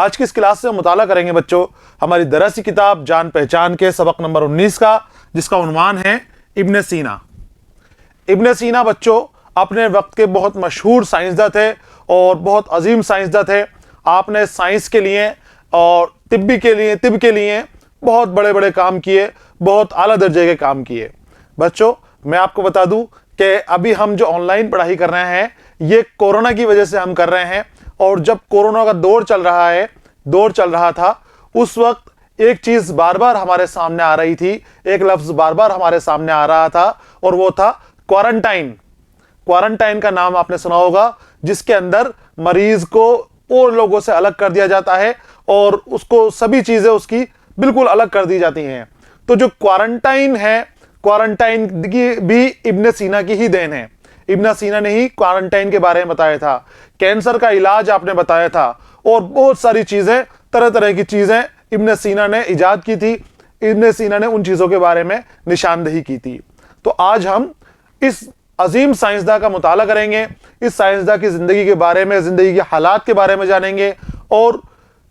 آج کی اس کلاس سے ہم مطالعہ کریں گے بچوں ہماری درسی کتاب جان پہچان کے سبق نمبر 19 کا، جس کا عنوان ہے ابن سینا۔ ابن سینا بچوں اپنے وقت کے بہت مشہور سائنسداں تھے اور بہت عظیم سائنسداں تھے۔ آپ نے سائنس کے لیے اور طب کے لیے بہت بڑے بڑے کام کیے، بہت اعلیٰ درجے کے کام کیے۔ بچوں میں آپ کو بتا دوں کہ ابھی ہم جو آن لائن پڑھائی کر رہے ہیں یہ کورونا کی وجہ سے ہم کر رہے ہیں، اور جب کورونا کا دور چل رہا تھا اس وقت ایک چیز بار بار ہمارے سامنے آ رہی تھی، ایک لفظ بار بار ہمارے سامنے آ رہا تھا، اور وہ تھا کوارنٹائن۔ کوارنٹائن کا نام آپ نے سنا ہوگا، جس کے اندر مریض کو اور لوگوں سے الگ کر دیا جاتا ہے اور اس کو سبھی چیزیں اس کی بالکل الگ کر دی جاتی ہیں۔ تو جو کوارنٹائن ہے، کوارنٹائن کی بھی ابن سینا کی ہی دین ہے۔ ابن سینا نے ہی کوارنٹائن کے بارے میں بتایا تھا، کینسر کا علاج آپ نے بتایا تھا، اور بہت ساری چیزیں، طرح طرح کی چیزیں ابن سینا نے ایجاد کی تھی۔ ابن سینا نے ان چیزوں کے بارے میں نشاندہی کی تھی۔ تو آج ہم اس عظیم سائنسداں کا مطالعہ کریں گے، اس سائنسداں کی زندگی کے بارے میں، زندگی کے حالات کے بارے میں جانیں گے، اور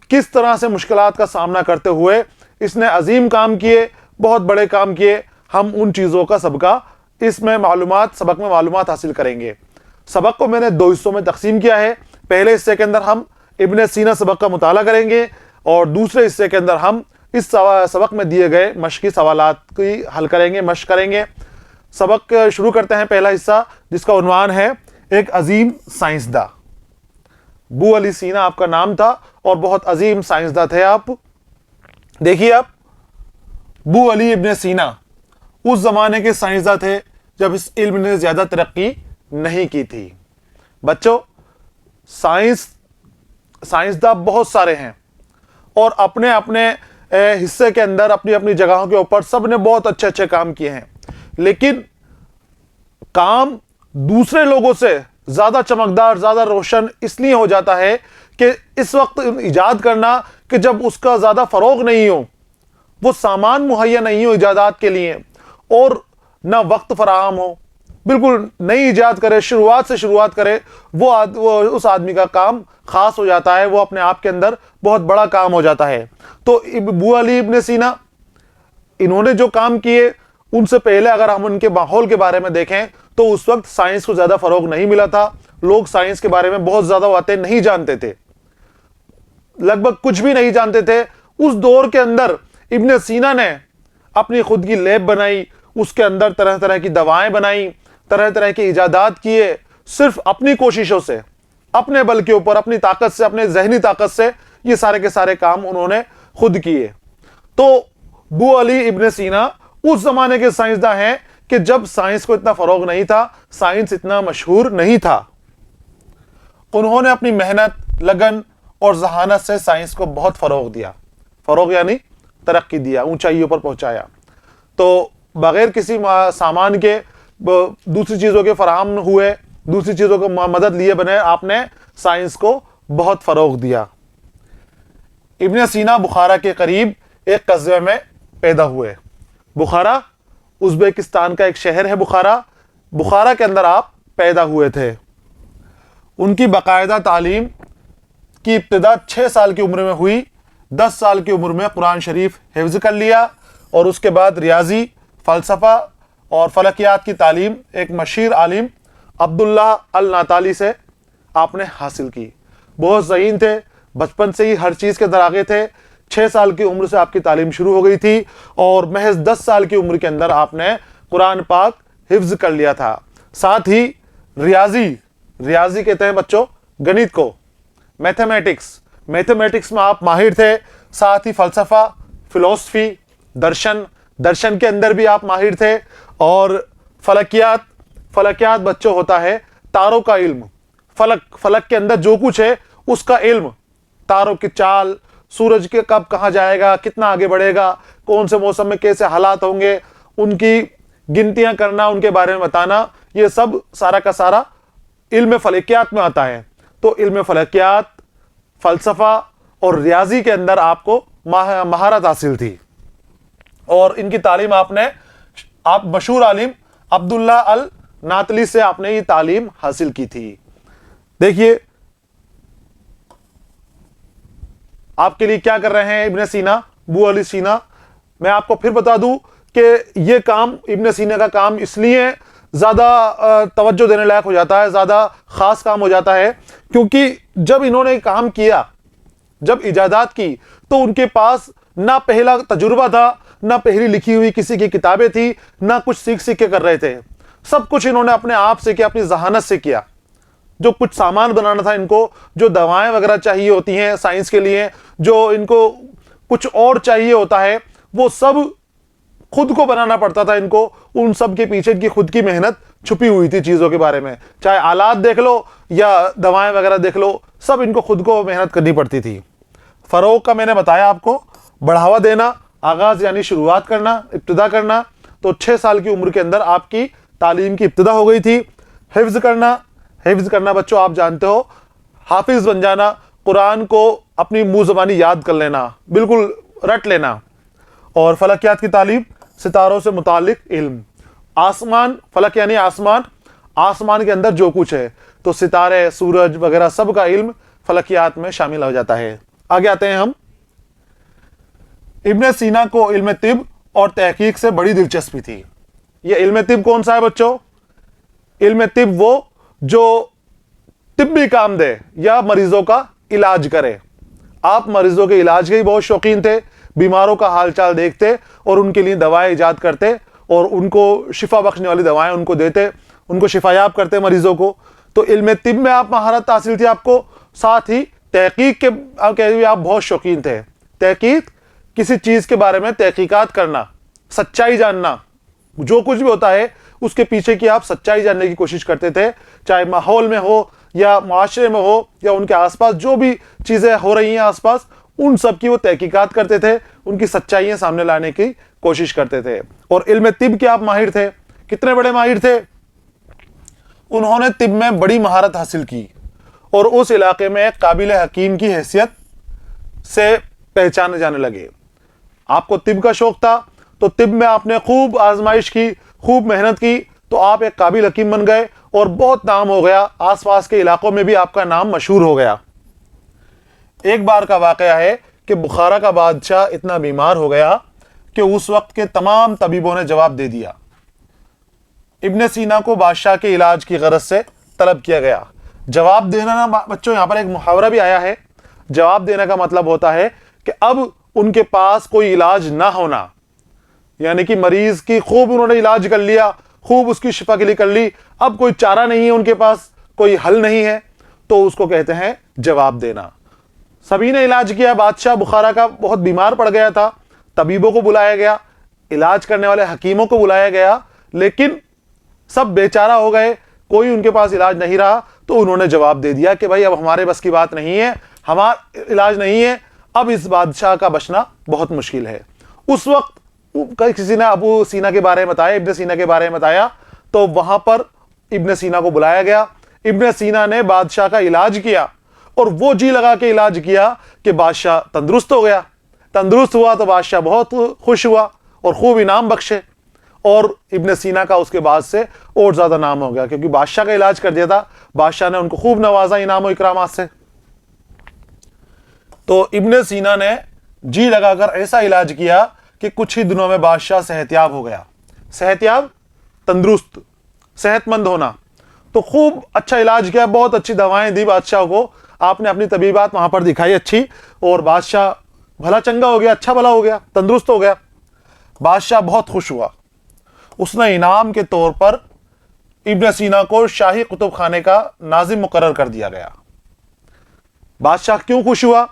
کس طرح سے مشکلات کا سامنا کرتے ہوئے اس نے عظیم کام کیے، بہت بڑے کام کیے۔ ہم ان چیزوں کا سبق میں معلومات حاصل کریں گے۔ سبق کو میں نے 2 حصوں میں تقسیم کیا ہے۔ پہلے حصے کے اندر ہم ابن سینا سبق کا مطالعہ کریں گے، اور دوسرے حصے کے اندر ہم اس سبق میں دیے گئے مشقی سوالات کی حل کریں گے، مشق کریں گے۔ سبق شروع کرتے ہیں، پہلا حصہ جس کا عنوان ہے ایک عظیم سائنسداں۔ بو علی سینا آپ کا نام تھا اور بہت عظیم سائنسداں تھے آپ۔ دیکھیے آپ، بو علی ابن سینا اس زمانے کے سائنسداں تھے جب اس علم نے زیادہ ترقی نہیں کی تھی۔ بچوں سائنسداں بہت سارے ہیں، اور اپنے اپنے حصے کے اندر، اپنی اپنی جگہوں کے اوپر سب نے بہت اچھے اچھے کام کیے ہیں، لیکن کام دوسرے لوگوں سے زیادہ چمکدار، زیادہ روشن اس لیے ہو جاتا ہے کہ اس وقت ایجاد کرنا کہ جب اس کا زیادہ فروغ نہیں ہو، وہ سامان مہیا نہیں ہو ایجادات کے لیے، اور نہ وقت فراہم ہو، بالکل نئی ایجاد کرے، شروعات کرے، وہ اس آدمی کا کام خاص ہو جاتا ہے، وہ اپنے آپ کے اندر بہت بڑا کام ہو جاتا ہے۔ تو بو علی ابن سینا انہوں نے جو کام کیے، ان سے پہلے اگر ہم ان کے ماحول کے بارے میں دیکھیں تو اس وقت سائنس کو زیادہ فروغ نہیں ملا تھا، لوگ سائنس کے بارے میں بہت زیادہ باتیں نہیں جانتے تھے، لگ بھگ کچھ بھی نہیں جانتے تھے۔ اس دور کے اندر ابن سینا نے اپنی خود کی لیب بنائی، اس کے اندر طرح طرح کی دوائیں بنائیں، طرح طرح کی ایجادات کیے، صرف اپنی کوششوں سے، اپنے بل کے اوپر، اپنی طاقت سے، اپنے ذہنی طاقت سے یہ سارے کے سارے کام انہوں نے خود کیے۔ تو بو علی ابن سینا اس زمانے کے سائنسداں ہیں کہ جب سائنس کو اتنا فروغ نہیں تھا، سائنس اتنا مشہور نہیں تھا۔ انہوں نے اپنی محنت، لگن اور ذہانت سے سائنس کو بہت فروغ دیا، فروغ یعنی ترقی دیا، اونچائیوں پر پہنچایا۔ تو بغیر کسی سامان کے، دوسری چیزوں کے فراہم ہوئے، دوسری چیزوں کو مدد لیے بنے، آپ نے سائنس کو بہت فروغ دیا۔ ابن سینا بخارا کے قریب ایک قصبے میں پیدا ہوئے۔ بخارا ازبکستان کا ایک شہر ہے۔ بخارا کے اندر آپ پیدا ہوئے تھے۔ ان کی باقاعدہ تعلیم کی ابتدا 6 سال کی عمر میں ہوئی۔ 10 سال کی عمر میں قرآن شریف حفظ کر لیا، اور اس کے بعد ریاضی، فلسفہ اور فلکیات کی تعلیم ایک مشہور عالم عبداللہ الناتالی سے آپ نے حاصل کی۔ بہت ذہین تھے، بچپن سے ہی ہر چیز کے اندر آگے تھے۔ 6 سال کی عمر سے آپ کی تعلیم شروع ہو گئی تھی، اور محض 10 سال کی عمر کے اندر آپ نے قرآن پاک حفظ کر لیا تھا۔ ساتھ ہی ریاضی کہتے ہیں بچوں گنت کو، میتھمیٹکس میں آپ ماہر تھے۔ ساتھ ہی فلسفہ، فلسفی، درشن کے اندر بھی آپ ماہر تھے، اور فلکیات بچوں ہوتا ہے تاروں کا علم، فلک کے اندر جو کچھ ہے اس کا علم، تاروں کی چال، سورج کے کب کہاں جائے گا، کتنا آگے بڑھے گا، کون سے موسم میں کیسے حالات ہوں گے، ان کی گنتیاں کرنا، ان کے بارے میں بتانا، یہ سب سارا کا سارا علم فلکیات میں آتا ہے۔ تو علم فلکیات، فلسفہ اور ریاضی کے اندر آپ کو مہارت حاصل تھی، اور ان کی تعلیم آپ مشہور عالم عبداللہ الناتلی سے آپ نے یہ تعلیم حاصل کی تھی۔ دیکھیے آپ کے لیے کیا کر رہے ہیں ابن سینا، ابو علی سینا؟ میں آپ کو پھر بتا دوں کہ یہ کام ابن سینا کا کام اس لیے زیادہ توجہ دینے لائق ہو جاتا ہے، زیادہ خاص کام ہو جاتا ہے، کیونکہ جب انہوں نے کام کیا، جب ایجادات کی، تو ان کے پاس نہ پہلا تجربہ تھا، نہ پہلی لکھی ہوئی کسی کی کتابیں تھی، نہ کچھ سیکھ کے کر رہے تھے. سب کچھ انہوں نے اپنے آپ سے کیا، اپنی ذہانت سے کیا. جو کچھ سامان بنانا تھا ان کو، جو دوائیں وغیرہ چاہیے ہوتی ہیں سائنس کے لیے، جو ان کو کچھ اور چاہیے ہوتا ہے، وہ سب خود کو بنانا پڑتا تھا ان کو. ان سب کے پیچھے کی خود کی محنت چھپی ہوئی تھی چیزوں کے بارے میں، چاہے آلات دیکھ لو یا دوائیں وغیرہ دیکھ لو، سب ان کو خود کو محنت کرنی پڑتی تھی. فروغ کا میں نے بتایا آپ کو، بڑھاوا دینا، آغاز یعنی شروعات کرنا، ابتدا کرنا. تو 6 سال کی عمر کے اندر آپ کی تعلیم کی ابتدا ہو گئی تھی. حفظ کرنا، حفظ کرنا بچوں آپ جانتے ہو، حافظ بن جانا، قرآن کو اپنی منہ زبانی یاد کر لینا، بالکل رٹ لینا. اور فلکیات کی تعلیم، ستاروں سے متعلق علم. آسمان، فلک یعنی آسمان، آسمان کے اندر جو کچھ ہے، تو ستارے، سورج وغیرہ سب کا علم فلکیات میں شامل ہو جاتا ہے. آگے آتے ہیں ہم. ابن سینا کو علم طب اور تحقیق سے بڑی دلچسپی تھی. یہ علم طب کون سا ہے بچوں؟ علم طب وہ جو طبی کام دے یا مریضوں کا علاج کرے. آپ مریضوں کے علاج کے ہی بہت شوقین تھے، بیماروں کا حال چال دیکھتے اور ان کے لیے دوائیں ایجاد کرتے اور ان کو شفا بخشنے والی دوائیں ان کو دیتے، ان کو شفا یاب کرتے مریضوں کو. تو علم طب میں آپ مہارت حاصل تھی آپ کو، ساتھ ہی تحقیق کے آپ بہت شوقین تھے. تحقیق، کسی چیز کے بارے میں تحقیقات کرنا، سچائی جاننا، جو کچھ بھی ہوتا ہے اس کے پیچھے کی آپ سچائی جاننے کی کوشش کرتے تھے، چاہے ماحول میں ہو یا معاشرے میں ہو یا ان کے آس پاس جو بھی چیزیں ہو رہی ہیں آس پاس، ان سب کی وہ تحقیقات کرتے تھے، ان کی سچائیاں سامنے لانے کی کوشش کرتے تھے. اور علم طب کے آپ ماہر تھے. کتنے بڑے ماہر تھے؟ انہوں نے طب میں بڑی مہارت حاصل کی اور اس علاقے میں ایک قابل حکیم کی حیثیت سے پہچانے جانے لگے. آپ کو طب کا شوق تھا تو طب میں آپ نے خوب آزمائش کی، خوب محنت کی، تو آپ ایک قابل حکیم بن گئے اور بہت نام ہو گیا، آس پاس کے علاقوں میں بھی آپ کا نام مشہور ہو گیا. ایک بار کا واقعہ ہے کہ بخارا کا بادشاہ اتنا بیمار ہو گیا کہ اس وقت کے تمام طبیبوں نے جواب دے دیا. ابن سینا کو بادشاہ کے علاج کی غرض سے طلب کیا گیا. جواب دینا نا بچوں، یہاں پر ایک محاورہ بھی آیا ہے. جواب دینے کا مطلب ہوتا ہے کہ اب ان کے پاس کوئی علاج نہ ہونا، یعنی کہ مریض کی خوب انہوں نے علاج کر لیا، خوب اس کی شفا کے لیے کر لی، اب کوئی چارہ نہیں ہے ان کے پاس، کوئی حل نہیں ہے، تو اس کو کہتے ہیں جواب دینا. سبھی نے علاج کیا. بادشاہ بخارا کا بہت بیمار پڑ گیا تھا، طبیبوں کو بلایا گیا، علاج کرنے والے حکیموں کو بلایا گیا، لیکن سب بیچارہ ہو گئے، کوئی ان کے پاس علاج نہیں رہا. تو انہوں نے جواب دے دیا کہ بھائی اب ہمارے بس کی بات نہیں ہے، ہمارا علاج نہیں ہے، اب اس بادشاہ کا بچنا بہت مشکل ہے. اس وقت کسی نے ابو سینا کے بارے میں بتایا، ابن سینا کے بارے میں بتایا، تو وہاں پر ابن سینا کو بلایا گیا. ابن سینا نے بادشاہ کا علاج کیا اور وہ جی لگا کے علاج کیا کہ بادشاہ تندرست ہو گیا. تندرست ہوا تو بادشاہ بہت خوش ہوا اور خوب انعام بخشے، اور ابن سینا کا اس کے بعد سے اور زیادہ نام ہو گیا، کیونکہ بادشاہ کا علاج کر دیا تھا، بادشاہ نے ان کو خوب نوازا انعام و اکرامات سے. تو ابن سینا نے جی لگا کر ایسا علاج کیا کہ کچھ ہی دنوں میں بادشاہ صحت یاب ہو گیا. صحت یاب، تندرست، صحت مند ہونا. تو خوب اچھا علاج کیا، بہت اچھی دوائیں دی بادشاہ کو. آپ نے اپنی طبیبات وہاں پر دکھائی اچھی، اور بادشاہ بھلا چنگا ہو گیا، اچھا بھلا ہو گیا، تندرست ہو گیا. بادشاہ بہت خوش ہوا. اس نے انعام کے طور پر ابن سینا کو شاہی کتب خانے کا ناظم مقرر کر دیا گیا. بادشاہ کیوں خوش ہوا؟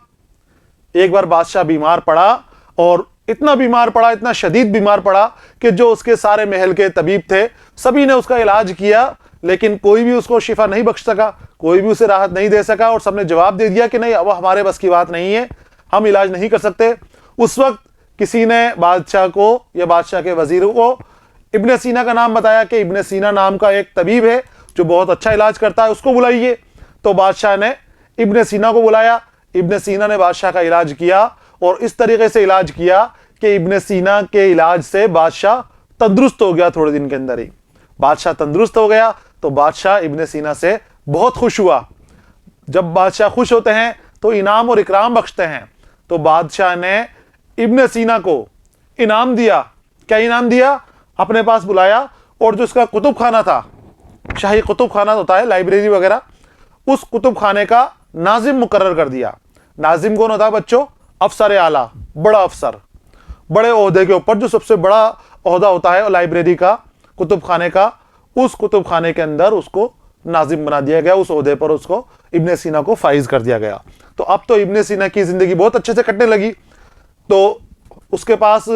ایک بار بادشاہ بیمار پڑا، اور اتنا بیمار پڑا، اتنا شدید بیمار پڑا کہ جو اس کے سارے محل کے طبیب تھے سبھی نے اس کا علاج کیا، لیکن کوئی بھی اس کو شفا نہیں بخش سکا، کوئی بھی اسے راحت نہیں دے سکا، اور سب نے جواب دے دیا کہ نہیں، اب ہمارے بس کی بات نہیں ہے، ہم علاج نہیں کر سکتے. اس وقت کسی نے بادشاہ کو یا بادشاہ کے وزیر کو ابن سینا کا نام بتایا کہ ابن سینا نام کا ایک طبیب ہے جو بہت اچھا علاج کرتا ہے، اس کو بلائیے. تو بادشاہ نے ابن سینا کو بلایا. ابن سینا نے بادشاہ کا علاج کیا، اور اس طریقے سے علاج کیا کہ ابن سینا کے علاج سے بادشاہ تندرست ہو گیا. تھوڑے دن کے اندر ہی بادشاہ تندرست ہو گیا. تو بادشاہ ابن سینا سے بہت خوش ہوا. جب بادشاہ خوش ہوتے ہیں تو انعام اور اکرام بخشتے ہیں. تو بادشاہ نے ابن سینا کو انعام دیا. کیا انعام دیا؟ اپنے پاس بلایا اور جو اس کا کتب خانہ تھا, شاہی کتب خانہ ہوتا ہے لائبریری وغیرہ, اس کتب خانے کا ناظم مقرر کر دیا. ناظم کون ہوتا ہے بچوں؟ افسر اعلیٰ, بڑا افسر, بڑے عہدے کے اوپر جو سب سے بڑا عہدہ ہوتا ہے لائبریری کا, کتب خانے کا, اس کتب خانے کے اندر اس کو ناظم بنا دیا گیا. اس عہدے پر اس کو ابن سینا کو فائز کر دیا گیا. تو اب تو ابن سینا کی زندگی بہت اچھے سے کٹنے لگی. تو اس کے پاس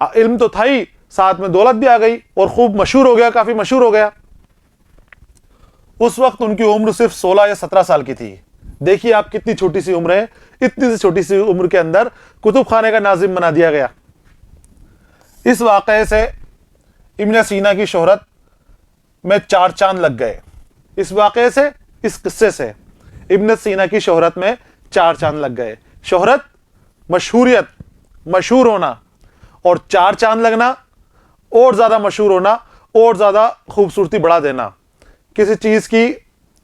علم تو تھا ہی, ساتھ میں دولت بھی آ گئی اور خوب مشہور ہو گیا, کافی مشہور ہو گیا. اس وقت ان کی عمر صرف 16 یا 17 سال کی تھی. دیکھیے آپ کتنی چھوٹی سی عمر ہے, اتنی سی چھوٹی سی عمر کے اندر کتب خانے کا ناظم بنا دیا گیا. اس واقعے سے ابن سینا کی شہرت میں 4 چاند لگ گئے. اس واقعے سے, اس قصے سے ابن سینا کی شہرت میں 4 چاند لگ گئے. شہرت, مشہوریت, مشہور ہونا, اور 4 چاند لگنا, اور زیادہ مشہور ہونا, اور زیادہ خوبصورتی بڑھا دینا. کسی چیز کی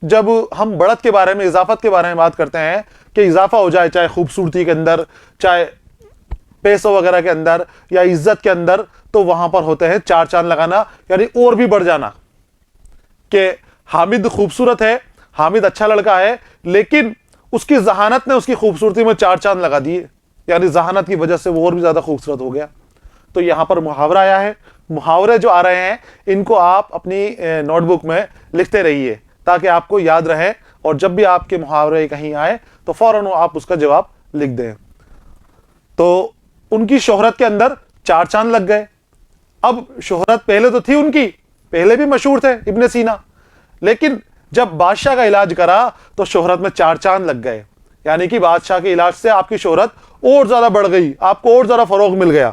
جب ہم بڑھت کے بارے میں, اضافت کے بارے میں بات کرتے ہیں کہ اضافہ ہو جائے, چاہے خوبصورتی کے اندر, چاہے پیسوں وغیرہ کے اندر, یا عزت کے اندر, تو وہاں پر ہوتے ہیں 4 چاند لگانا, یعنی اور بھی بڑھ جانا. کہ حامد خوبصورت ہے, حامد اچھا لڑکا ہے, لیکن اس کی ذہانت نے اس کی خوبصورتی میں 4 چاند لگا دیے, یعنی ذہانت کی وجہ سے وہ اور بھی زیادہ خوبصورت ہو گیا. تو یہاں پر محاورہ آیا ہے. محاورے جو آ رہے ہیں ان کو آپ اپنی نوٹ بک میں لکھتے رہیے تاکہ آپ کو یاد رہے, اور جب بھی آپ کے محاورے کہیں آئے تو فوراً آپ اس کا جواب لکھ دیں. تو ان کی شہرت کے اندر 4 چاند لگ گئے. اب شہرت پہلے تو تھی ان کی, پہلے بھی مشہور تھے ابن سینا, لیکن جب بادشاہ کا علاج کرا تو شہرت میں 4 چاند لگ گئے. یعنی کہ بادشاہ کے علاج سے آپ کی شہرت اور زیادہ بڑھ گئی, آپ کو اور زیادہ فروغ مل گیا.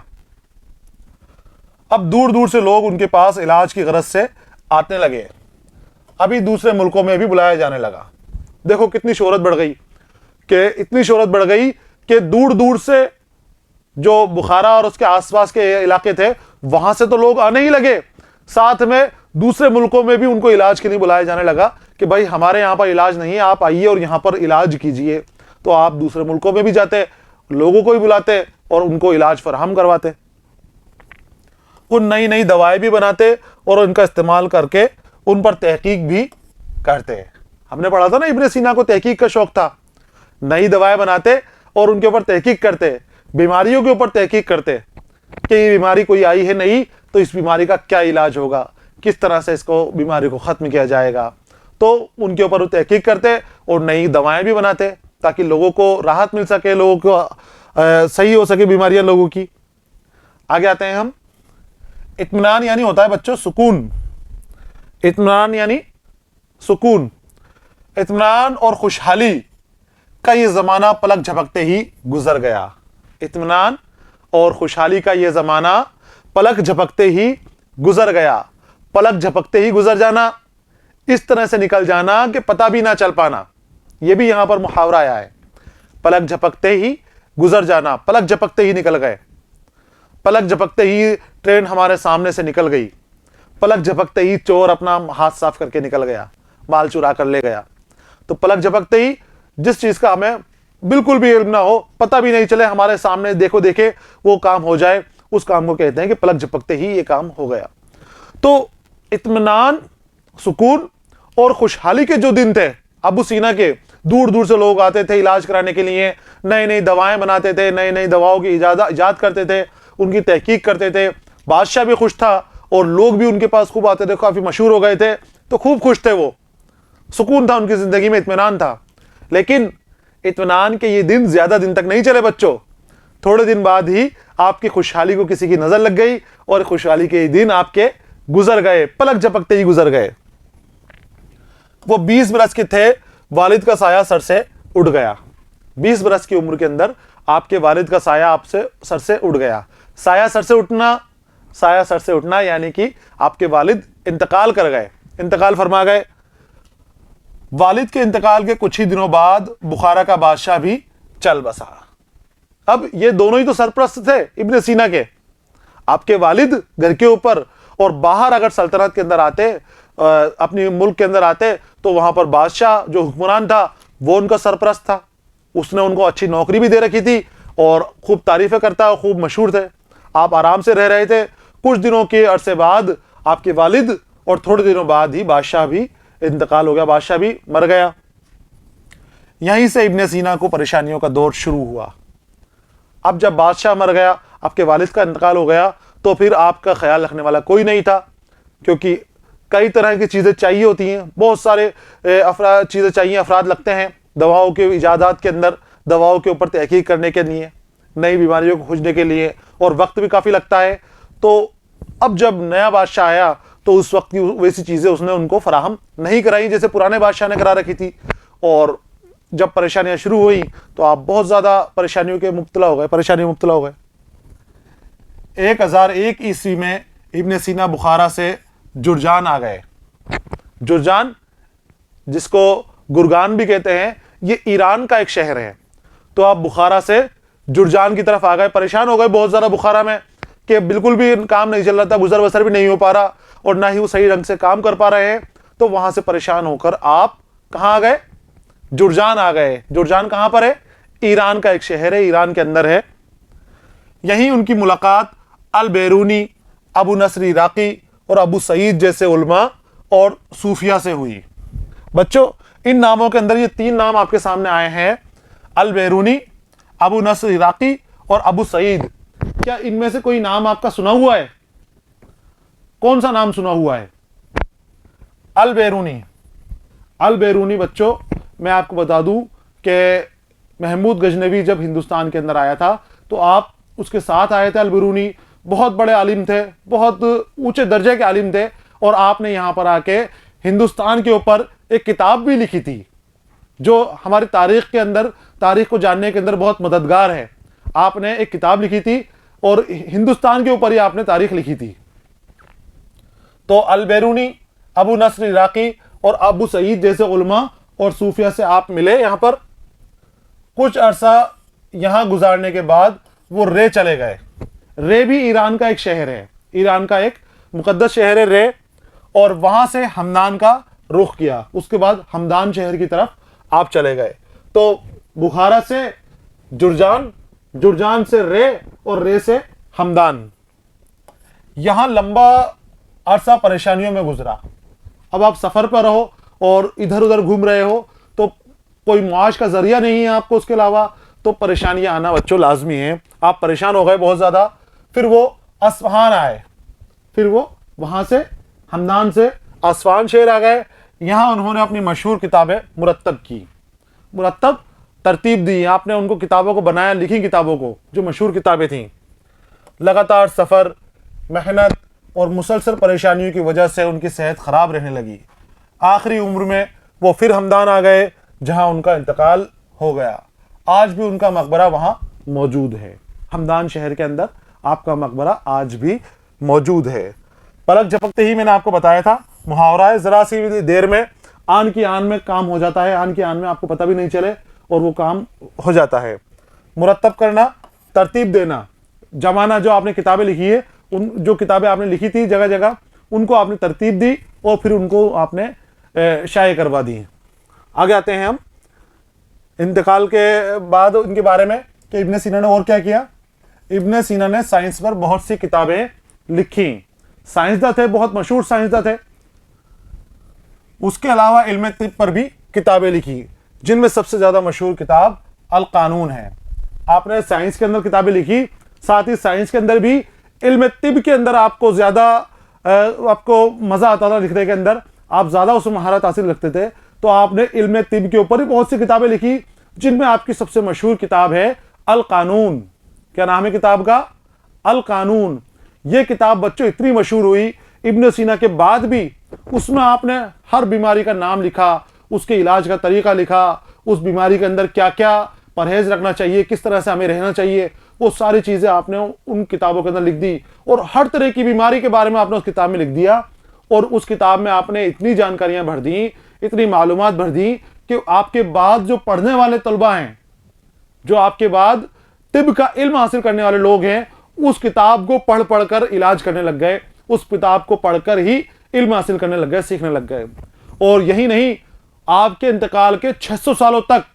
اب دور دور سے لوگ ان کے پاس علاج کی غرض سے آنے لگے. ابھی دوسرے ملکوں میں بھی بلایا جانے لگا. دیکھو کتنی شہرت بڑھ گئی, کہ اتنی شہرت بڑھ گئی کہ دور دور سے جو بخارا اور اس کے آس پاس کے علاقے تھے وہاں سے تو لوگ آنے ہی لگے, ساتھ میں دوسرے ملکوں میں بھی ان کو علاج کے لیے بلایا جانے لگا کہ بھائی ہمارے یہاں پر علاج نہیں ہے, آپ آئیے اور یہاں پر علاج کیجئے. تو آپ دوسرے ملکوں میں بھی جاتے, لوگوں کو بھی بلاتے اور ان کو علاج فراہم کرواتے. وہ نئی نئی دوائیں بھی بناتے اور ان کا استعمال کر کے ان پر تحقیق بھی کرتے. ہم نے پڑھا تھا نا ابن سینا کو تحقیق کا شوق تھا. نئی دوائیں بناتے اور ان کے اوپر تحقیق کرتے, بیماریوں کے اوپر تحقیق کرتے کہ یہ بیماری کوئی آئی ہے نہیں تو اس بیماری کا کیا علاج ہوگا, کس طرح سے اس کو بیماری کو ختم کیا جائے گا. تو ان کے اوپر وہ تحقیق کرتے اور نئی دوائیں بھی بناتے تاکہ لوگوں کو راحت مل سکے, لوگوں کو صحیح ہو سکے بیماریاں لوگوں کی. آگے آتے ہیں ہم. اطمینان یعنی ہوتا ہے بچوں سکون. اطمینان یعنی سکون. اطمینان اور خوشحالی کا یہ زمانہ پلک جھپکتے ہی گزر گیا. اطمینان اور خوشحالی کا یہ زمانہ پلک جھپکتے ہی گزر گیا. پلک جھپکتے ہی گزر جانا, اس طرح سے نکل جانا کہ پتہ بھی نہ چل پانا. یہ بھی یہاں پر محاورہ آیا ہے. پلک جھپکتے ہی گزر جانا, پلک جھپکتے ہی نکل گئے. پلک جھپکتے ہی ٹرین ہمارے سامنے سے نکل گئی. پلک جھپکتے ہی چور اپنا ہاتھ صاف کر کے نکل گیا, مال چرا کر لے گیا. تو پلک جھپکتے ہی جس چیز کا ہمیں بالکل بھی علم نہ ہو, پتہ بھی نہیں چلے, ہمارے سامنے دیکھو دیکھے وہ کام ہو جائے, اس کام کو کہتے ہیں کہ پلک جھپکتے ہی یہ کام ہو گیا. تو اطمینان, سکون اور خوشحالی کے جو دن تھے ابو سینا کے, دور دور سے لوگ آتے تھے علاج کرانے کے لیے, نئی نئی دوائیں بناتے تھے, نئی نئی دواؤں کی ایجاد کرتے تھے, ان کی تحقیق کرتے تھے. بادشاہ بھی خوش تھا اور لوگ بھی ان کے پاس خوب آتے تھے, کافی مشہور ہو گئے تھے تو خوب خوش تھے. وہ سکون تھا ان کی زندگی میں, اطمینان تھا. لیکن اطمینان کے یہ دن زیادہ دن تک نہیں چلے بچوں. تھوڑے دن بعد ہی آپ کی خوشحالی کو کسی کی نظر لگ گئی اور خوشحالی کے دن آپ کے گزر گئے, پلک جھپکتے ہی گزر گئے. وہ 20 برس کے تھے, والد کا سایہ سر سے اٹھ گیا. 20 برس کی عمر کے اندر آپ کے والد کا سایہ آپ سے سر سے اٹھ گیا. سایہ سر سے اٹھنا, سایہ سر سے اٹھنا یعنی کہ آپ کے والد انتقال کر گئے, انتقال فرما گئے. والد کے انتقال کے کچھ ہی دنوں بعد بخارا کا بادشاہ بھی چل بسا. اب یہ دونوں ہی تو سرپرست تھے ابن سینا کے. آپ کے والد گھر کے اوپر, اور باہر اگر سلطنت کے اندر آتے, اپنی ملک کے اندر آتے, تو وہاں پر بادشاہ جو حکمران تھا وہ ان کا سرپرست تھا. اس نے ان کو اچھی نوکری بھی دے رکھی تھی اور خوب تعریفیں کرتا ہے، خوب مشہور تھے. آپ آرام سے رہ رہے تھے. کچھ دنوں کے عرصے بعد آپ کے والد اور تھوڑے دنوں بعد ہی بادشاہ بھی انتقال ہو گیا، بادشاہ بھی مر گیا. یہیں سے ابن سینا کو پریشانیوں کا دور شروع ہوا. اب جب بادشاہ مر گیا، آپ کے والد کا انتقال ہو گیا، تو پھر آپ کا خیال رکھنے والا کوئی نہیں تھا، کیونکہ کئی طرح کی چیزیں چاہیے ہوتی ہیں. بہت سارے چیزیں چاہیے، افراد لگتے ہیں دواؤں کے ایجادات کے اندر، دواؤں کے اوپر تحقیق کرنے کے لیے، نئی بیماریوں کو کھوجنے کے لیے، اور وقت بھی کافی لگتا ہے. تو اب جب نیا بادشاہ آیا تو اس وقت کی ویسی چیزیں اس نے ان کو فراہم نہیں کرائی جیسے پرانے بادشاہ نے کرا رکھی تھی. اور جب پریشانیاں شروع ہوئی تو آپ بہت زیادہ پریشانیوں میں مبتلا ہو گئے. 1001 عیسوی میں ابن سینا بخارا سے جرجان آ گئے. جرجان، جس کو گرگان بھی کہتے ہیں، یہ ایران کا ایک شہر ہے. تو آپ بخارا سے جرجان کی طرف آ گئے. پریشان ہو گئے بہت زیادہ بخارا میں کہ بالکل بھی کام نہیں چل رہا تھا، گزر بسر بھی نہیں ہو پا رہا، اور نہ ہی وہ صحیح رنگ سے کام کر پا رہے ہیں. تو وہاں سے پریشان ہو کر آپ کہاں آ گئے؟ جرجان آ گئے. جرجان کہاں پر ہے؟ ایران کا ایک شہر ہے، ایران کے اندر ہے. یہیں ان کی ملاقات البیرونی، ابو نصر عراقی اور ابو سعید جیسے علماء اور صوفیہ سے ہوئی. بچوں، ان ناموں کے اندر یہ 3 نام آپ کے سامنے آئے ہیں، البیرونی، ابو نصر عراقی اور ابو سعید. کیا ان میں سے کوئی نام آپ کا سنا ہوا ہے؟ کون سا نام سنا ہوا ہے؟ البیرونی. البیرونی بچوں، میں آپ کو بتا دوں کہ محمود غزنوی جب ہندوستان کے اندر آیا تھا تو آپ اس کے ساتھ آئے تھے. البیرونی بہت بڑے عالم تھے، بہت اونچے درجے کے عالم تھے، اور آپ نے یہاں پر آ کے ہندوستان کے اوپر ایک کتاب بھی لکھی تھی جو ہماری تاریخ کے اندر، تاریخ کو جاننے کے اندر بہت مددگار ہے. آپ نے ایک کتاب لکھی تھی اور ہندوستان کے اوپر ہی آپ نے تاریخ لکھی تھی. تو البیرونی، ابو نصر عراقی اور ابو سعید جیسے علماء اور صوفیہ سے آپ ملے. یہاں پر کچھ عرصہ یہاں گزارنے کے بعد وہ رے چلے گئے. رے بھی ایران کا ایک شہر ہے، ایران کا ایک مقدس شہر ہے رے، اور وہاں سے ہمدان کا رخ کیا. اس کے بعد ہمدان شہر کی طرف آپ چلے گئے. تو بخارا سے جرجان، جرجان سے رے، اور رے سے ہمدان. یہاں لمبا عرصہ پریشانیوں میں گزرا. اب آپ سفر پر رہو اور ادھر ادھر گھوم رہے ہو تو کوئی معاش کا ذریعہ نہیں ہے آپ کو اس کے علاوہ، تو پریشانیاں آنا بچوں لازمی ہیں. آپ پریشان ہو گئے بہت زیادہ. پھر وہ اصفہان آئے، پھر وہ وہاں سے ہمدان سے اصفہان شہر آ گئے. یہاں انہوں نے اپنی مشہور کتابیں مرتب کی، مرتب ترتیب دی. آپ نے ان کو کتابوں کو بنایا، لکھی کتابوں کو جو مشہور کتابیں تھیں. لگاتار سفر، محنت اور مسلسل پریشانیوں کی وجہ سے ان کی صحت خراب رہنے لگی. آخری عمر میں وہ پھر ہمدان آ گئے جہاں ان کا انتقال ہو گیا. آج بھی ان کا مقبرہ وہاں موجود ہے. ہمدان شہر کے اندر آپ کا مقبرہ آج بھی موجود ہے. پلک جھپکتے ہی میں نے آپ کو بتایا تھا، محاورہ ہے، ذرا سی دیر میں آن کی آن میں کام ہو جاتا ہے. آن کی آن میں آپ کو پتہ بھی نہیں چلے اور وہ کام ہو جاتا ہے. مرتب کرنا، ترتیب دینا. جمانا، جو آپ نے کتابیں لکھی ہے، ان جو کتابیں آپ نے لکھی تھی جگہ جگہ، ان کو آپ نے ترتیب دی اور پھر ان کو آپ نے شائع کروا دی. آگے آتے ہیں ہم انتقال کے بعد ان کے بارے میں کہ ابن سینا نے اور کیا کیا. ابن سینا نے سائنس پر بہت سی کتابیں لکھی. سائنسداں تھے، بہت مشہور سائنسداں تھے. اس کے علاوہ علم طب پر بھی کتابیں لکھی، جن میں سب سے زیادہ مشہور کتاب القانون ہے. آپ نے سائنس کے اندر کتابیں لکھی، ساتھ ہی سائنس کے اندر بھی علم طب کے اندر آپ کو زیادہ آپ کو مزہ آتا تھا لکھنے کے اندر، آپ زیادہ اس میں مہارت حاصل رکھتے تھے. تو آپ نے علم طب کے اوپر بھی بہت سی کتابیں لکھی، جن میں آپ کی سب سے مشہور کتاب ہے القانون. کیا نام ہے کتاب کا؟ القانون. یہ کتاب بچوں اتنی مشہور ہوئی، ابن سینا کے بعد بھی اس میں آپ نے ہر بیماری کا نام لکھا، اس کے علاج کا طریقہ لکھا، اس بیماری کے اندر کیا کیا پرہیز رکھنا چاہیے، کس طرح سے ہمیں رہنا چاہیے، وہ ساری چیزیں آپ نے ان کتابوں کے اندر لکھ دی. اور ہر طرح کی بیماری کے بارے میں آپ نے اس کتاب میں لکھ دیا. اور اس کتاب میں آپ نے اتنی جانکاریاں بھر دیں، اتنی معلومات بھر دیں کہ آپ کے بعد جو پڑھنے والے طلبہ ہیں، جو آپ کے بعد طب کا علم حاصل کرنے والے لوگ ہیں، اس کتاب کو پڑھ پڑھ کر علاج کرنے لگ گئے، اس کتاب کو پڑھ کر ہی علم حاصل کرنے لگ گئے، سیکھنے لگ گئے. اور یہی نہیں، آپ کے انتقال کے 600 سالوں تک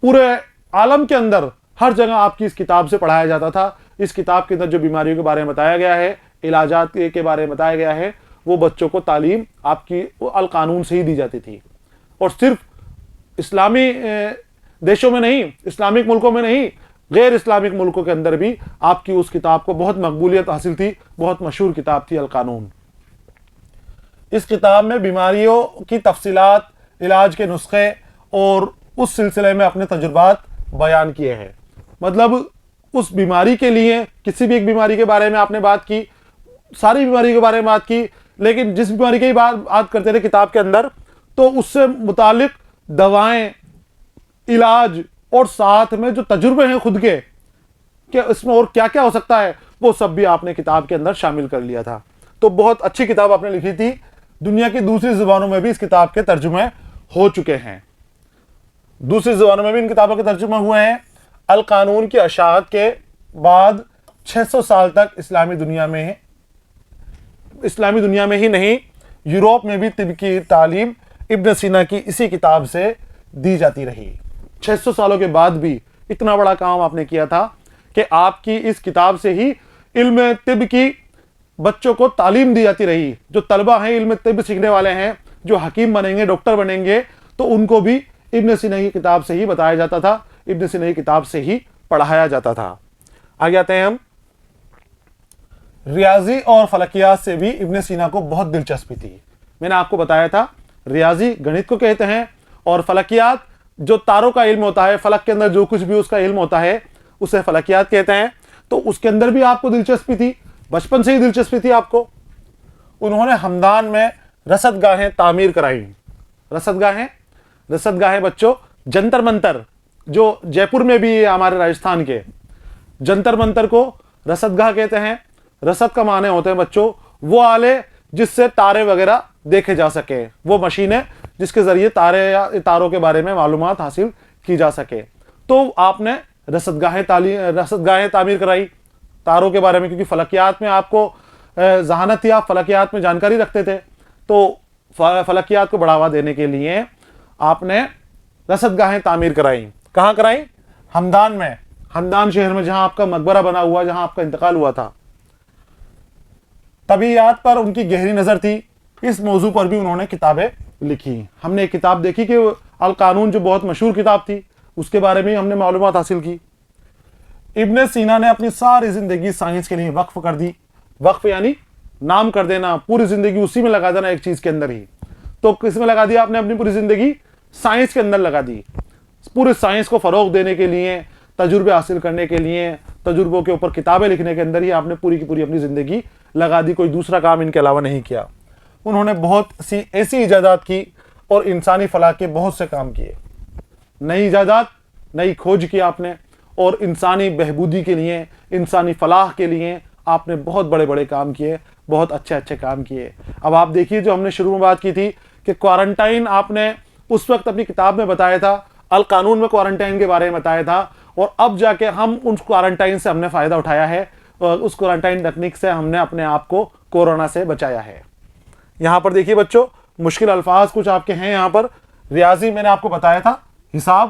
پورے عالم کے اندر ہر جگہ آپ کی اس کتاب سے پڑھایا جاتا تھا. اس کتاب کے اندر جو بیماریوں کے بارے میں بتایا گیا ہے, علاجات کے بارے میں بتایا گیا ہے, وہ بچوں کو تعلیم آپ کی القانون سے ہی دی جاتی تھی. اور صرف اسلامی دیشوں میں نہیں, اسلامک ملکوں میں نہیں, غیر اسلامک ملکوں کے اندر بھی آپ کی اس کتاب کو بہت مقبولیت حاصل تھی. بہت مشہور کتاب تھی القانون. اس کتاب میں بیماریوں کی تفصیلات, علاج کے نسخے اور اس سلسلے میں اپنے تجربات بیان کیے ہیں. مطلب اس بیماری کے لیے, کسی بھی ایک بیماری کے بارے میں آپ نے بات کی, ساری بیماری کے بارے میں بات کی, لیکن جس بیماری کی بات کرتے تھے کتاب کے اندر, تو اس سے متعلق دوائیں, علاج اور ساتھ میں جو تجربے ہیں خود کے کہ اس میں اور کیا کیا ہو سکتا ہے, وہ سب بھی آپ نے کتاب کے اندر شامل کر لیا تھا. تو بہت اچھی کتاب آپ نے لکھی تھی. دنیا کی دوسری زبانوں میں بھی اس کتاب کے ترجمے ہو چکے ہیں. دوسری زبانوں میں بھی ان کتابوں کے ترجمے ہوئے ہیں. القانون کی اشاعت کے بعد 600 سال تک اسلامی دنیا میں ہی نہیں, یوروپ میں بھی طب کی تعلیم ابن سینا کی اسی کتاب سے دی جاتی رہی. 600 سالوں کے بعد بھی اتنا بڑا کام آپ نے کیا تھا کہ آپ کی اس کتاب سے ہی علم طب کی بچوں کو تعلیم دی جاتی رہی. جو طلبہ ہیں, علم طب سیکھنے والے ہیں, جو حکیم بنیں گے, ڈاکٹر بنیں گے, تو ان کو بھی ابن سینا کی کتاب سے ہی بتایا جاتا تھا, ابن سینا کی کتاب سے ہی پڑھایا جاتا تھا. آگے آتے ہیں ہم. ریاضی اور فلکیات سے بھی ابن سینا کو بہت دلچسپی تھی. میں نے آپ کو بتایا تھا ریاضی گణت کو کہتے ہیں, اور فلکیات جو تاروں کا علم ہوتا ہے, فلک کے اندر جو کچھ بھی اس کا علم ہوتا ہے, اسے فلکیات کہتے ہیں. تو اس کے اندر بھی آپ کو دلچسپی تھی, بچپن سے ہی دلچسپی تھی آپ کو. انہوں نے ہمدان میں رصد گاہیں تعمیر کرائی. رصد گاہیں بچوں, جنتر منتر جو جے پور میں بھی ہے ہمارے راجستھان کے, جنتر منتر کو رصد گاہ کہتے ہیں. رصد کا معنی ہوتے ہیں بچوں وہ آلے جس سے تارے وغیرہ دیکھے جا سکے, وہ مشینیں جس کے ذریعے تارے یا تاروں کے بارے میں معلومات حاصل کی جا سکے. تو آپ نے رصد گاہیں تعمیر کرائی تاروں کے بارے میں, کیونکہ فلکیات میں آپ کو ذہانت تھی, آپ فلکیات میں جانکاری رکھتے تھے. تو فلکیات کو بڑھاوا دینے کے لیے آپ نے رصد گاہیں تعمیر کرائی. کہاں کرائی؟ ہمدان میں, ہمدان شہر میں, جہاں آپ کا مقبرہ بنا ہوا, جہاں آپ کا انتقال ہوا تھا. طبیعیات پر ان کی گہری نظر تھی. اس موضوع پر بھی انہوں نے کتابیں لکھی. ہم نے ایک کتاب دیکھی کہ القانون جو بہت مشہور کتاب تھی, اس کے بارے میں ہم نے معلومات حاصل کی. ابن سینا نے اپنی ساری زندگی سائنس کے لیے وقف کر دی. وقف یعنی نام کر دینا, پوری زندگی اسی میں لگا دینا, ایک چیز کے اندر ہی. تو کس میں لگا دیا آپ نے اپنی پوری زندگی؟ سائنس کے اندر لگا دی. پورے سائنس کو فروغ دینے کے لیے, تجربے حاصل کرنے کے لیے, تجربوں کے اوپر کتابیں لکھنے کے اندر ہی آپ نے پوری کی پوری اپنی زندگی لگا دی. کوئی دوسرا کام ان کے علاوہ نہیں کیا. انہوں نے بہت سی ایسی ایجادات کی اور انسانی فلاح کے بہت سے کام کیے. نئی ایجادات, نئی کھوج کی آپ نے, اور انسانی بہبودی کے لیے, انسانی فلاح کے لیے آپ نے بہت بڑے بڑے کام کیے, بہت اچھے اچھے کام کیے. اب آپ دیکھیے, جو ہم نے شروع میں بات کی تھی کہ کوارنٹائن آپ نے اس وقت اپنی کتاب میں بتایا تھا, القانون میں کوارنٹائن کے بارے میں بتایا تھا, اور اب جا کے ہم ان کوارنٹائن سے ہم نے فائدہ اٹھایا ہے, اور اس کوارنٹائن ٹیکنیک سے ہم نے اپنے آپ کو کورونا سے بچایا ہے. یہاں پر دیکھیے بچوں, مشکل الفاظ کچھ آپ کے ہیں یہاں پر. ریاضی میں نے آپ کو بتایا تھا, حساب,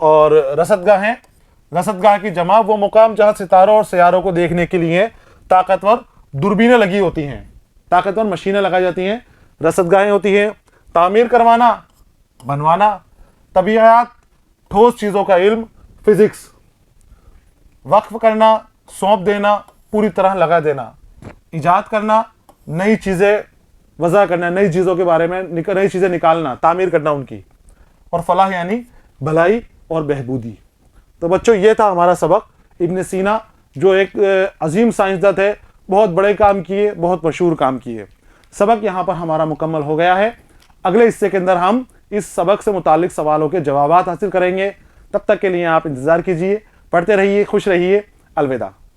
اور رصد گاہ ہیں. رصد گاہ کی جمع وہ مقام جہاں ستاروں اور سیاروں کو دیکھنے کے لیے طاقتور دوربینیں لگی ہوتی ہیں, طاقتور مشینیں لگائی جاتی ہیں, رصد گاہیں ہوتی ہیں. تعمیر کروانا, بنوانا, طبیعیات, ٹھوس چیزوں کا علم, فزکس. وقف کرنا, سونپ دینا, پوری طرح لگا دینا. ایجاد کرنا, نئی چیزیں وضع کرنا, نئی چیزوں کے بارے میں نئی چیزیں نکالنا, تعمیر کرنا ان کی. اور فلاح یعنی بھلائی اور بہبودی. تو بچوں یہ تھا ہمارا سبق. ابن سینا جو ایک عظیم سائنسداں تھے, بہت بڑے کام کیے, بہت مشہور کام کیے. سبق یہاں پر ہمارا مکمل ہو گیا ہے. اگلے حصے کے اندر ہم اس سبق سے متعلق سوالوں کے جوابات حاصل کریں گے. تب تک کے لیے آپ انتظار کیجئے. پڑھتے رہیے, خوش رہیے. الوداع.